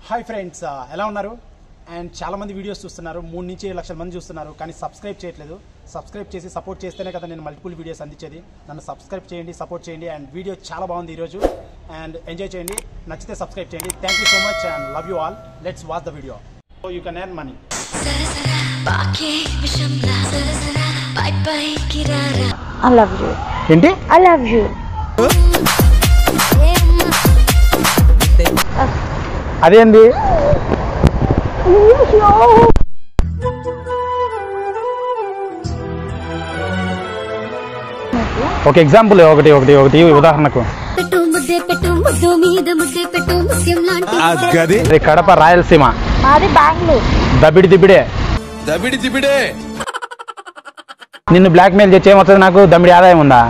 Hi friends, ఎలా ఉన్నారు? And చాలా మంది వీడియోస్ చూస్తున్నారు, 3 నుంచి 7 లక్షల మంది చూస్తున్నారు, కానీ సబ్స్క్రైబ్ చేయట్లేదు. సబ్స్క్రైబ్ చేసి సపోర్ట్ చేస్తేనే కదా నేను మల్టిపుల్ వీడియోస్ అందించేది. నన్ను సబ్స్క్రైబ్ చేయండి, సపోర్ట్ చేయండి. అండ్ వీడియో చాలా బాగుంది ఈరోజు, అండ్ ఎంజాయ్ చేయండి. నచ్చితే సబ్స్క్రైబ్ చేయండి. Thank you so much and love you all. Let's watch the video so you can earn money. I love you. ఏంటి? I love you. అదేంది? ఒక ఎగ్జాంపుల్ ఒకటి ఉదాహరణకు కడప రాయలసీమ, మాది బెంగళూరు. దబిడి దిబిడే. నిన్ను బ్లాక్ మెయిల్ చేసి ఏమవుతుంది? నాకు దమ్మిడి ఆదాయం ఉందా?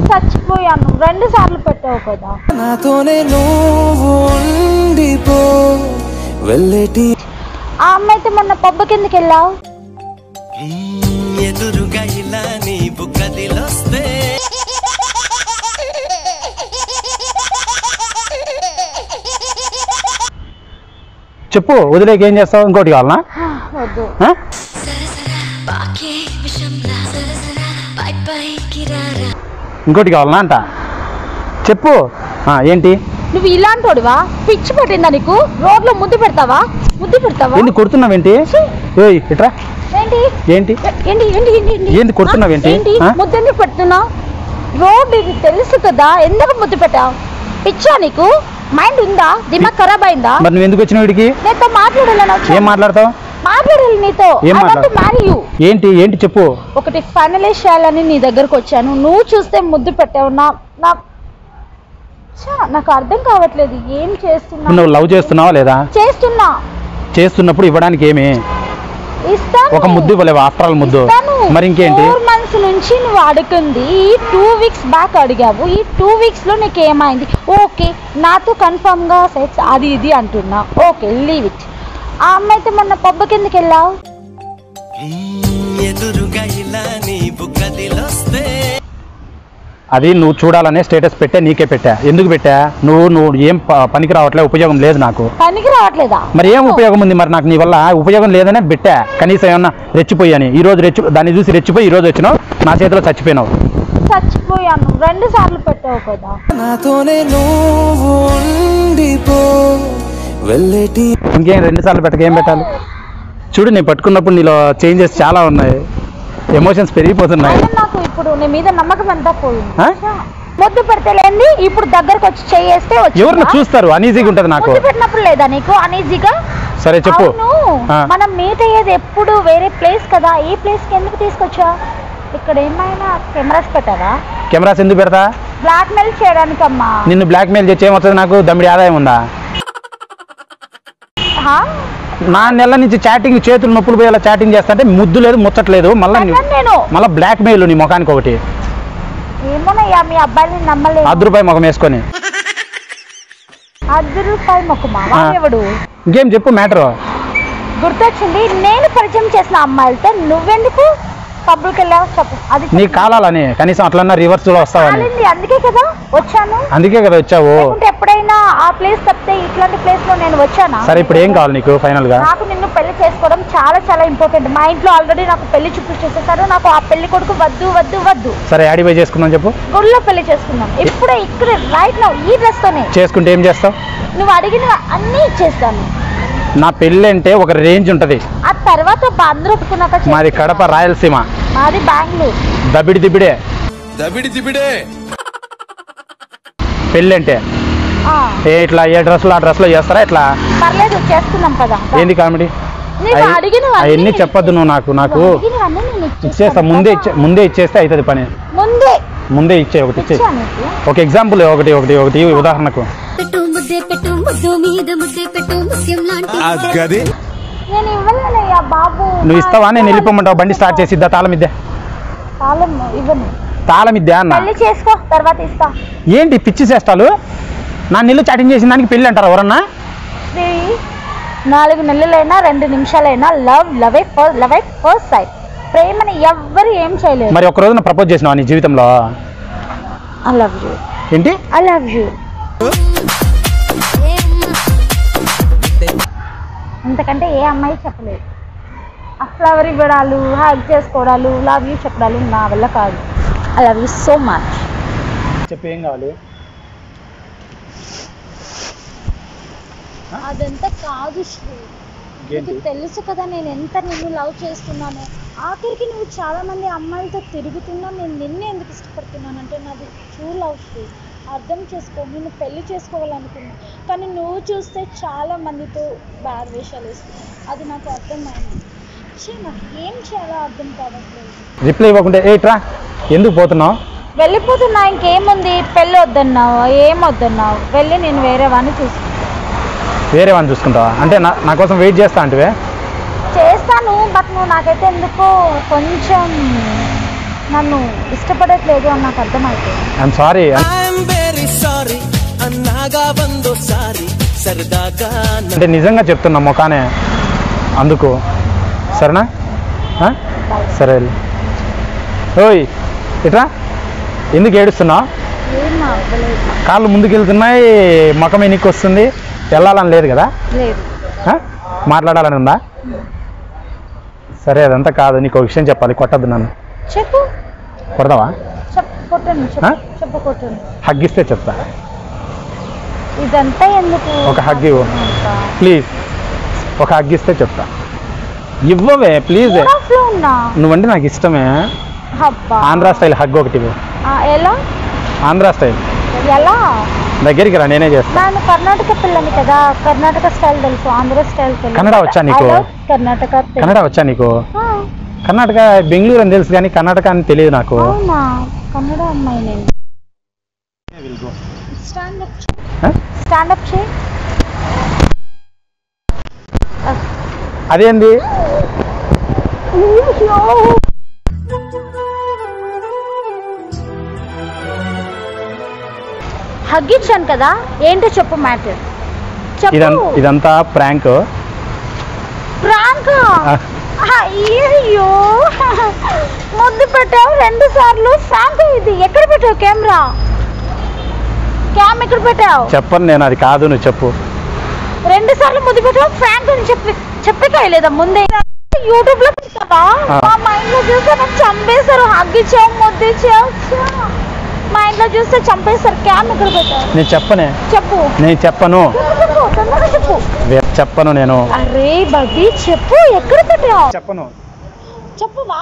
చచ్చిపోయాను, 2 సార్లు పెట్టావు కదా. ఆ అమ్మాయితో మొన్న పబ్బ కిందకి వెళ్ళావు. చెప్పు, వదిలేక ఏం చేస్తావు? ఇంకోటి కావాలనా? వద్దు. ఇంకోటి కావాలనా అంట? చెప్పు. ఏంటి? నువ్వు ఇలాంటోడివా? పిచ్చి పట్టిందా నీకు? రోడ్లో ముద్దు పెడతావా? ఏంటి కొడుతున్నావేంటి? ఏయ్ ఇట్రా. ఏంటి ఏంటి ఏంటి ఏంటి ఏంటి ఏంటి కొడుతున్నావేంటి? ముద్దు ఎందుకు పెడుతున్నావు? రోడ్డు ఇది తెలుసు కదా, ఎందుకు ముద్దు పెట్టావు? పిచ్చా నీకు? మైండ్ ఉందా? దిమాగ్ ఖరాబ్ అయిందా? మరి నువ్వు ఎందుకు వచ్చినావు వీడికి? నీతో మాట్లాడాలని. ఏం మాట్లాడతావు? మాట్లాడాలి నీతో. ఏంటి ఏంటి చెప్పు. ఒకటి ఫైనలైజ్ చేయాలని నీ దగ్గరకు వచ్చాను. నువ్వు చూస్తే ముద్దు పెట్టావు. నాకు అర్థం కావట్లేదు ఏం చేస్తున్నా. నువ్వు లవ్ చేస్తున్నావా లేదా? చేస్తున్నప్పుడు ఇవ్వడానికి ఏమి ఇస్తాను. ఒక ముద్దు ఇవ్వలేవా? ఆఫ్టర్ ఆల్ ముద్దు. మరి ఇంకేంటి? 4 months నుంచి నువ్వు అడుగుంది. ఈ 2 weeks బ్యాక్ అడిగావు. ఈ 2 weeks లో నీకు ఏమైంది? ఓకే, నాతో కన్ఫర్మ్ గా సెక్స్ అది ఇది అంటున్నా. Okay, leave it. ఆ అమ్మాయితో మొన్న పబ్బ కిందకి వెళ్ళావు. అది నువ్వు చూడాలనే స్టేటస్ పెట్టా, నీకే పెట్టా. ఎందుకు పెట్టా? నువ్వు ఏం పనికి రావట్లేదు, ఉపయోగం లేదు నాకు. పనికి రావట్లేదా? మరి ఏం ఉపయోగం ఉంది మరి నాకు నీ వల్ల? ఉపయోగం లేదనే పెట్టా. కనీసం ఏమన్నా రెచ్చిపోయాని ఈ రోజు దాన్ని చూసి రెచ్చిపోయి ఈ రోజు వచ్చినావు, నా చేతిలో చచ్చిపోయినావు. చచ్చిపోయాను, 2 సార్లు పెట్టావు కదా. ఇంకేం 2 సార్లు పెట్టక ఏం పెట్టాలి? చూడు, నేను పట్టుకున్నప్పుడు నీలో చేంజెస్ చాలా ఉన్నాయి, ఎమోషన్స్ పెరిగిపోతున్నాయి. నాకు ఇప్పుడు నీ మీద నమ్మకం అంతా పోయింది. ముద్దు పెడతలేండి, ఇప్పుడు దగ్గరకు వచ్చి చేయేస్తే ఎవరిని చూస్తారు? అనీజీగా ఉంటది నాకు. ముద్దు పెట్టినప్పుడు లేదా నీకు అనీజీగా? సరే చెప్పు. మనం మీట్ అయ్యేది ఎప్పుడు వేరే ప్లేస్ కదా, ఈ ప్లేస్ కి ఎందుకు తీసుకొచ్చా? ఇక్కడ ఏమైనా కెమెరాస్ పెట్టారా? కెమెరాస్ ఎందుకు పెడతా? బ్లాక్ మెయిల్ చేయడానికి అమ్మా. నిన్ను బ్లాక్ మెయిల్ చేసి ఏమవుతుంది? నాకు దమ్మిడి ఆదాయం ఉందా? నా నెల నుంచి చాటింగ్, చేతులు నొప్పులు పోయేలా చాటింగ్ చేస్తుంటే ముద్దు లేదు, ముచ్చట్లేదు. మళ్ళీ బ్లాక్ మెయిల్ నీ ముఖానికి ఒకటి. ఏమోనయ్యా, మీ అబ్బాయిని నమ్మలేదు. ₹10 ముఖం వేసుకొని. ₹10 ముఖమా? ఎవడు? ఇంకేం చెప్పు మ్యాటర్. గుర్తొచ్చింది, నేను పరిచయం చేసిన అమ్మాయిలతో నువ్వెందుకు పబ్బులకి వెళ్ళావు? చెప్పు. అది నీ కాలాలని కనీసం అట్లన్నా రివర్స్ లో వస్తావని. అందుకే కదా వచ్చాను. అందుకే కదా వచ్చావు. ఎప్పుడైనా ఆ ప్లేస్ తప్పితే ఇట్లాంటి ప్లేస్ లో నేను వచ్చానా? సరే, ఇప్పుడు ఏం కావాలి నీకు ఫైనల్ గా? నాకు నిన్ను పెళ్లి చేసుకోవడం చాలా చాలా ఇంపార్టెంట్. మా ఇంట్లో ఆల్రెడీ నాకు పెళ్లి చూపులు చేసేసారు. నాకు ఆ పెళ్లి కొడుకు వద్దు వద్దు వద్దు. సరే, యాడి పోయి చేసుకుందాం చెప్పు. గుడిలో పెళ్లి చేసుకుందాం. ఇప్పుడే ఇక్కడ రైట్ నౌ ఈ డ్రెస్ తోనే. చేసుకుంటే ఏం చేస్తావు? నువ్వు అడిగిన అన్ని ఇచ్చేస్తాను. నా పెళ్లి అంటే ఒక రేంజ్ ఉంటది. ఆ తర్వాత అందరూ ఒప్పుకున్నాక. మాది కడప రాయలసీమ, మాది బెంగళూరు. దబిడి దిబిడే. పెళ్ళి అంటే ఇట్లా ఏ డ్రెస్ లో ఆ డ్రెస్ లో చేస్తారా? ఇట్లా పర్లేదు, చేసుకున్నాం కదా. ఏంది కామెడీ? అవన్నీ చెప్పొద్దు నువ్వు. నాకు ఇచ్చేస్తా. ముందే ఇచ్చేస్తే అవుతుంది పని. ముందే ఇచ్చే. ఒకటి ఇచ్చే. ఒక ఎగ్జాంపుల్ ఒకటి ఉదాహరణకు. నువ్వు ఇస్తావా? నేను వెళ్ళిపోమంటావు? బండి స్టార్ట్ చేసి తాళం ఇద్దా? తాళం ఇద్దా అన్న? ఏంటి పిచ్చి చేస్తాలు? నా నిల్లు చాటింగ్ చేసిన దానికి పెళ్ళి అంటారా ఎవరన్నా? 4 నెలలైనా 2 నిమిషాలైనా లవ్ ఎట్ ఫస్ట్ సైట్. ప్రేమని ఎవ్వరు ఏం చేయలేరు. మరి ఒక రోజున ప్రపోజ్ చేసినావా నీ జీవితంలో? I love you. ఏంటి? I love you. అంతకంటే ఏ అమ్మాయి చెప్పలేదు. ఆ ఫ్లవర్ ఇవ్వడాలు, హగ్ చేసుకోవడాలు, లవ్ యూ చెప్పడాలు నా వల్ల కాదు. I love you so much. చెప్పు ఏం కావాలి? అదంతా కాదు శ్రీ, నీకు తెలుసు కదా నేను ఎంత నిన్ను లవ్ చేస్తున్నాను. ఆఖరికి నువ్వు చాలా మంది అమ్మాయిలతో తిరుగుతున్నా నేను నిన్నే ఎందుకు ఇష్టపడుతున్నానంటే నాది ట్రూ లవ్ శ్రీ. అర్థం చేసుకో. నేను పెళ్లి చేసుకోవాలనుకున్నా కానీ నువ్వు చూస్తే చాలా మందితో బ్యాడ్ వేషాలు వేస్తున్నావు. అది నాకు అర్థమైంది. నాకు ఏం చేయాలో అర్థం కావట్లేదు. రిప్లై ఇవ్వకుంటే ఏట్రా ఎందుకు పోతున్నావు? వెళ్ళిపోతున్నా. ఇంకేముంది, పెళ్ళి వద్దన్నావు, ఏం వద్దన్నావు, వెళ్ళి నేను వేరే వాడిని చూసుకుంటా. వేరే వాడిని చూసుకుంటావా? అంటే నా కోసం వెయిట్ చేస్తా అంటే చేస్తాను, బట్ నువ్వు నాకైతే ఎందుకో కొంచెం నన్ను ఇష్టపడట్లేదు అని నాకు అర్థమైపోయింది. I'm sorry. అంటే నిజంగా చెప్తున్నా మొకానే, అందుకు సరేనా? సరే. ఓయ్ ఇట్రా, ఎందుకు ఏడుస్తున్నావు? కాళ్ళు ముందుకు వెళ్తున్నాయి, ముఖం ఎన్నికి వస్తుంది. వెళ్ళాలని లేదు కదా? మాట్లాడాలని ఉందా? సరే అదంతా కాదు, నీకు ఒక విషయం చెప్పాలి. కొట్టద్దు నన్ను. చెప్పు. కొడదావా? చెప్పు. కొట్టను. హగ్ ఇస్తే చెప్తా. ఇదంతా ఎందుకు? ఒక హగ్ ఇవ్వు ప్లీజ్. ఒక హగ్ ఇస్తే చెప్తా. ఇవ్వవే ప్లీజ్. నువ్వంటే నాకు ఇష్టమే. ఆంధ్రా స్టైల్ హగ్ ఒకటి. ఎలా? ఆంధ్రా స్టైల్ ఎలా? దగ్గరికి రా, నేనే చేస్తాను. నేను కర్ణాటక పిల్లని కదా, కర్ణాటక స్టైల్ తెలుసు, ఆంధ్ర స్టైల్ తెలుసు. కన్నడ వచ్చా నీకు? కన్నడ వచ్చా నీకు? కర్ణాటక బెంగళూరు అని తెలుసు కానీ కర్ణాటక అని తెలియదు నాకు. అవునా? కన్నడ అమ్మాయి నేను. స్టాండప్ చేయి. అదేంది? హగ్ ఇచ్చాను కదా, ఏంటో చెప్పు మ్యాటర్. ఇదంతా ప్రాంక్. అయ్యో ముద్దు పెట్టావు 2 సార్లు. ఫ్రాంక్ ఇది. ఎక్కడ పెట్టావు కెమెరా? ఎక్కడ పెట్టావు? చెప్పను నేను, అది కాదు. నువ్వు చెప్పు. 2 సార్లు ముద్దు పెట్టావు. ఫ్రాంక్ అని చెప్పలేదా ముందే? యూట్యూబ్ లో పెట్టావా? మా మైండ్ లో చూస్తే నాకు చంపేశారు. హగ్ ఇచ్చావు, ముద్దు ఇచ్చావు, మా ఇంట్లో చూస్తే చంపేస్తారు. క్యామ్ ఎక్కడ పెట్టావు? నేను చెప్పనే. చెప్పు. నేను చెప్పను. చెప్పు. చెప్పను నేను. అరే బబీ చెప్పు, ఎక్కడ పెట్టావు? చెప్పను. చెప్పువా?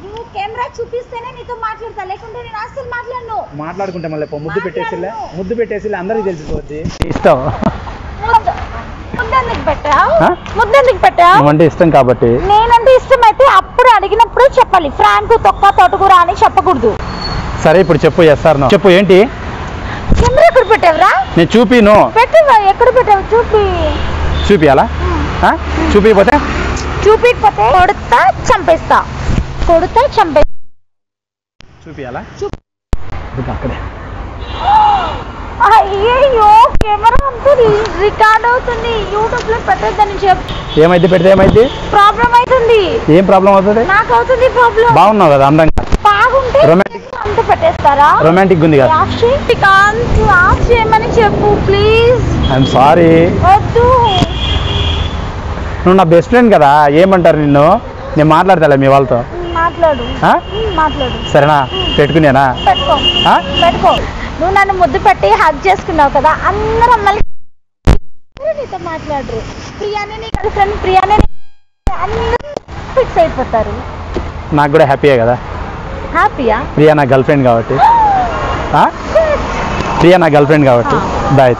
నువ్వు కెమెరా చూపిస్తేనే నీతో మాట్లాడతా, లేకుంటే నేను అస్సలు మాట్లాడను. మాట్లాడుకుంటే మళ్ళీ ముద్దు పెట్టేసి అందరికి తెలిసిపోద్ది. ఇష్టం. ముద్దెందుకు పెట్టావు? అంటే ఇష్టం కాబట్టి. నేనంటే ఇష్టం అయితే అప్పుడు అడిగినప్పుడే చెప్పాలి. ఫ్రాంక్ తొక్క తోటకూర అని చెప్పకూడదు. సరే ఇప్పుడు చెప్పు. ఎస్ఆర్ చెప్పు. ఏంటి? కెమెరా ఎక్కడ పెట్టావురా? నేను చూపిను. పెట్టవా? ఎక్కడ పెట్టావు? చూపియాలా? చూపిపోతే కొడతా చంపేస్తా. చూపియాలా? అక్కడే. అయ్యో కెమెరా అంతా రికార్డ్ అవుతుంది. యూట్యూబ్ లో పెట్టొద్దని చెప్పు. ఏమైతే పెడితే ఏమైంది? ప్రాబ్లం అవుతుంది. ఏం ప్రాబ్లం అవుతుంది? నాకు అవుతుంది ప్రాబ్లం. బాగున్నావు కదా, అందంగా బాగుంటే అంత పెట్టేస్తారా? రొమాంటిక్ ఉంది కదా. ఆఫ్ చేయమని చెప్పు ప్లీజ్. I'm sorry. వద్దు. నువ్వు నా బెస్ట్ ఫ్రెండ్ కదా, ఏమంటారు నిన్ను? నేను మాట్లాడతా మీ వాళ్ళతో. మాట్లాడు. సరేనా? పెట్టుకునేనా? పెట్టుకో. నువ్వు నన్ను ముద్దు పెట్టి హగ్ చేసుకున్నావు కదా, అందరూ అమ్మాయిలు నీతో మాట్లాడరు. ప్రియానే నీ గర్ల్ ఫ్రెండ్, ప్రియానే అందరూ ఫిక్స్ అయిపోతారు. నాకు కూడా హ్యాపీయే కదా. హ్యాపీయా? ప్రియా నా గర్ల్ ఫ్రెండ్ కాబట్టి. బాయ్.